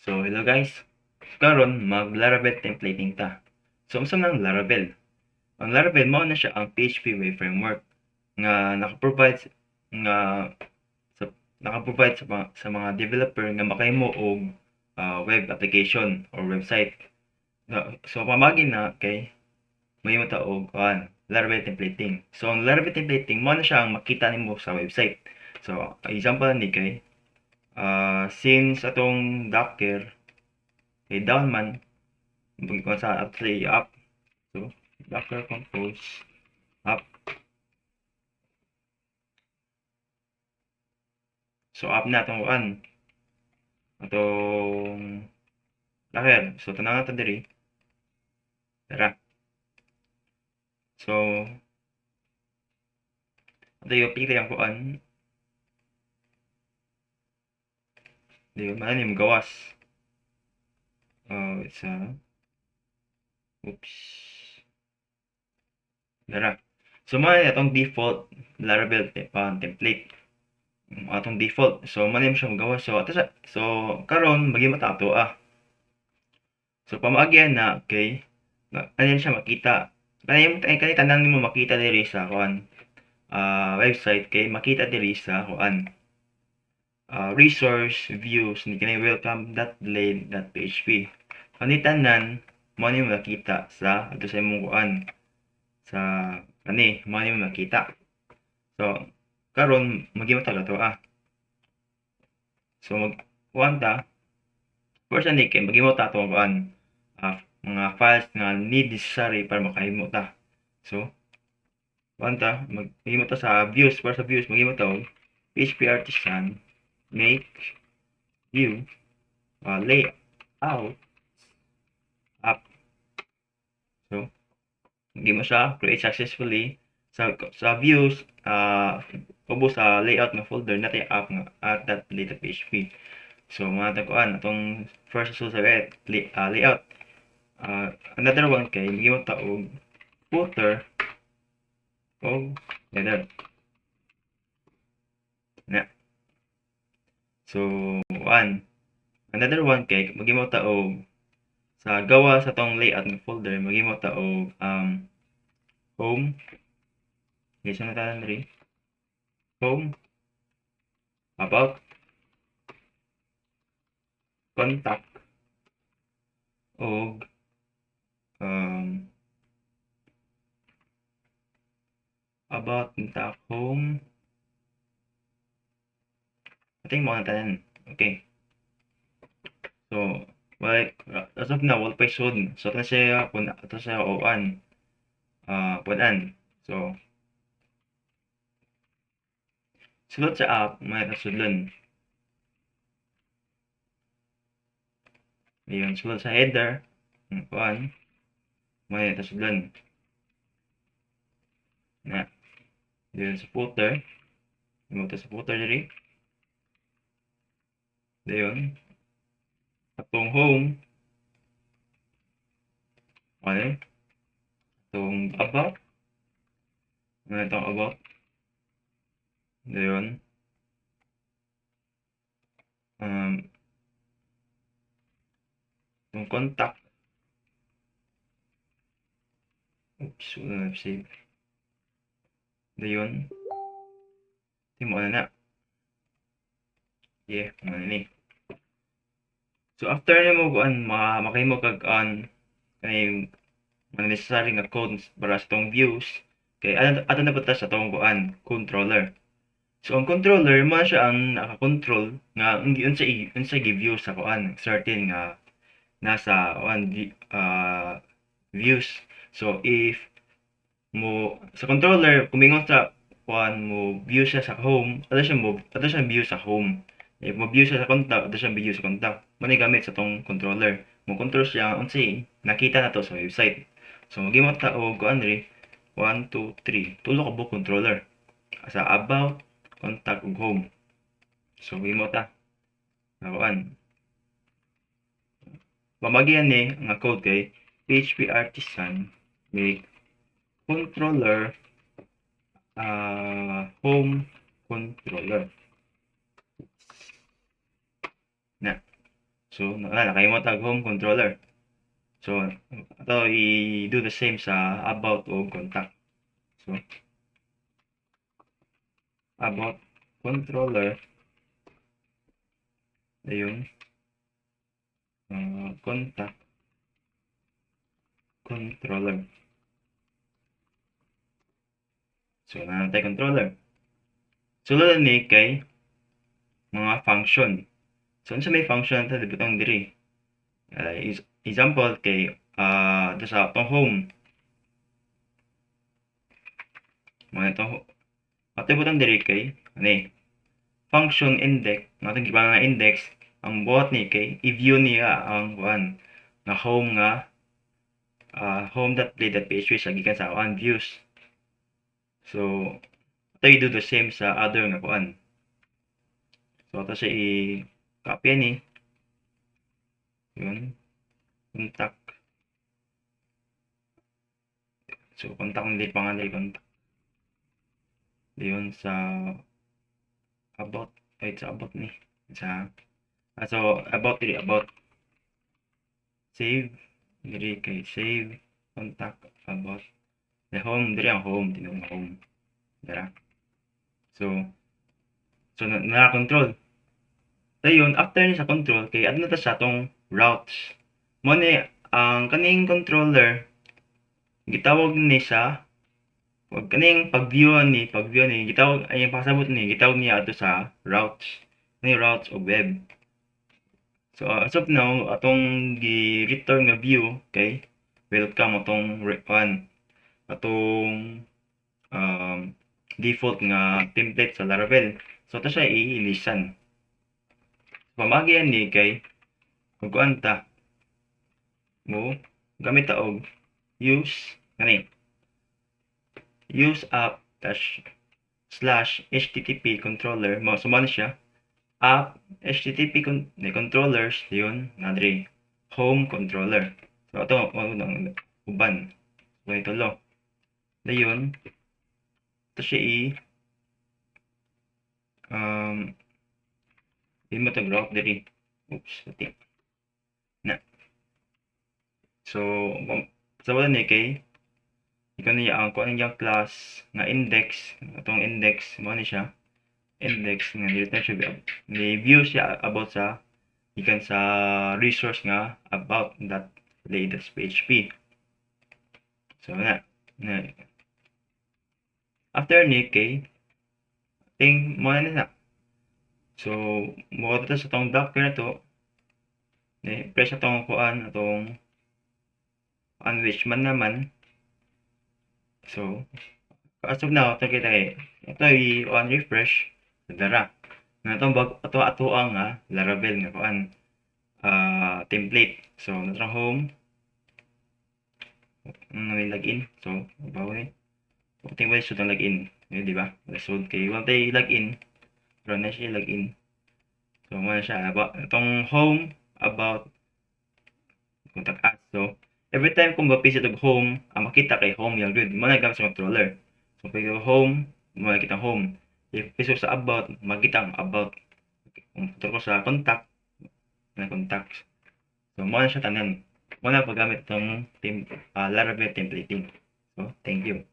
So, hello guys. Karon mag-Laravel templating ta. So, unsa man ang Laravel? Ang Laravel mao na siya ang PHP web framework nga naka-provide nga sa naka-provide sa mga developer nga makahimo og web application or website. So, pamagi na kay mahimo ta og Laravel templating. So, ang Laravel templating mao na siya ang makita nimo sa website. So, example ni kay since atong Docker kay down man kung sa actually app. So, Docker Compose app. So, app na itong atong Docker. So, tanang natin diri. Tara. So, ito yung pili ang kuan. Di yun, manim gawas. It's oops. Tara. So, mga itong default Laravel template. Atong default. So, manim siya magawas. So, karon maging matato So, pamaagyan na, okay? Ano siya makita? Kanina tanan nimo makita diri sa kuan website kay makita diri sa kuan resource views ni kini welcome.blade.php. Ani tanan mo ni makita sa ato sa imong kuan sa mo ni makita. So karon magimata to So kuan ta first ani kay magimata to kuan mga files nga need necessary para makahimo ta. So kuan ta maghimo ta sa views para sa views maghimo ta og PHP artisan make view layout app. So, hindi mo siya create successfully sa views ubos sa layout ng folder natin app nga at that data PHP. So, mga takuan atong first sa layout. Another one kay hindi mo taog footer o header. Na. So, another one kay magimo taog sa gawa sa tong layout ng folder magimo taog home. Yes, na tanan diri. Home, about, contact, og about, contact, home. I think mga tanan. Okay. So, as of now, wala pa isod. So, ito siya oan. Punan. So, sulod sa app, may nasudlan. Ayun, sulod sa header, kuan, may nasudlan. Na. Ayun sa footer. Ito sa footer diri. Ayun. Atong home. Okay. Atong about. Ano itong about? Ayun. Yung contact. Oops, wala na save. Ayun. Timo na. Yeah, ano ni. So after nimo kuan makahimo kag kay mga necessary nga codes para sa tong views kay ato na butas sa tong kuan controller. So ang controller mo siya ang naka-control nga unsa gi-view sa kuan certain nga nasa views. So if mo sa controller kumingon sa kuan mo view siya sa home, ato siya view sa home. If mo view siya sa contact, ato siya view sa contact. Mani gamit sa tong controller. Mo control siya unsay nakita nato sa website. So magimot ta og kuan diri 1 2 3 tulo ka buok controller sa about, contact ug home. So magimot ta na kuan pamagian ni nga code kay PHP artisan make controller home controller na. So, nakaimot ang home controller. So, ito i-do the same sa about o contact. So, about controller ayun contact controller. So, nanatay controller. Sulod ni kay mga function. So, unsa may function ito dibutang diri. Example kay ito sa atong home. Mga ito ato butang diri kay ani function index natong gibanga index ang buhat ni kay i-view niya ang kuan na home nga home.play.php sa gikan sa one views. So, ito i-do the same sa other nga kuan. So, ito siya i-copy ni. Yun. Contact. So, contact hindi pangalan contact. Yun sa about. Ay, sa about ni. So, about diri, about. Save. Diri kay save. Contact. About. The home. Diri ang home. Tinong home. Dira. So, na-control. Dayon after ni sa control kay adto na ta sa atong routes. Mo ni ang kaning controller gitawag ni sa pag kaning pag-view ni gitawag ay pasabot ni gitawag niya adto sa routes. Ni routes o web. So as of now atong gi-return nga view kay welcome atong atong default nga template sa Laravel. So ito siya i-listen. Pamagyan ni kay kuan ta mo gamit ta og use app /http controller mo sumano siya app http controllers yun nadri home controller. So ato ang uban so itulo dayon ito siya mo tag route diri pati na so wala ni kay ikaw niya ang kuan niyang class nga index atong index mo ni siya index nga ni-return siya ni view siya about sa ikan sa resource nga about that play.php. So na after ni kay ting mo na so mo ta sa tong docker na to ni press atong kuan atong which man naman. So as of now ito kita ito i-on refresh dara na itong ato ang Laravel nga kuan template. So natong home may login. So bawo ni pwede ba sud ang login di ba sud kay wala tay login pero na siya login. So mo na siya itong home about contact us. So every time kung ba-visit og home ang makita kay home yung grid mo na gamit sa controller. So pag home mo makita home if piso sa about makita ang about kung punta ko sa contact na contacts. So mo na siya tanan mo na paggamit itong Laravel templating. So thank you.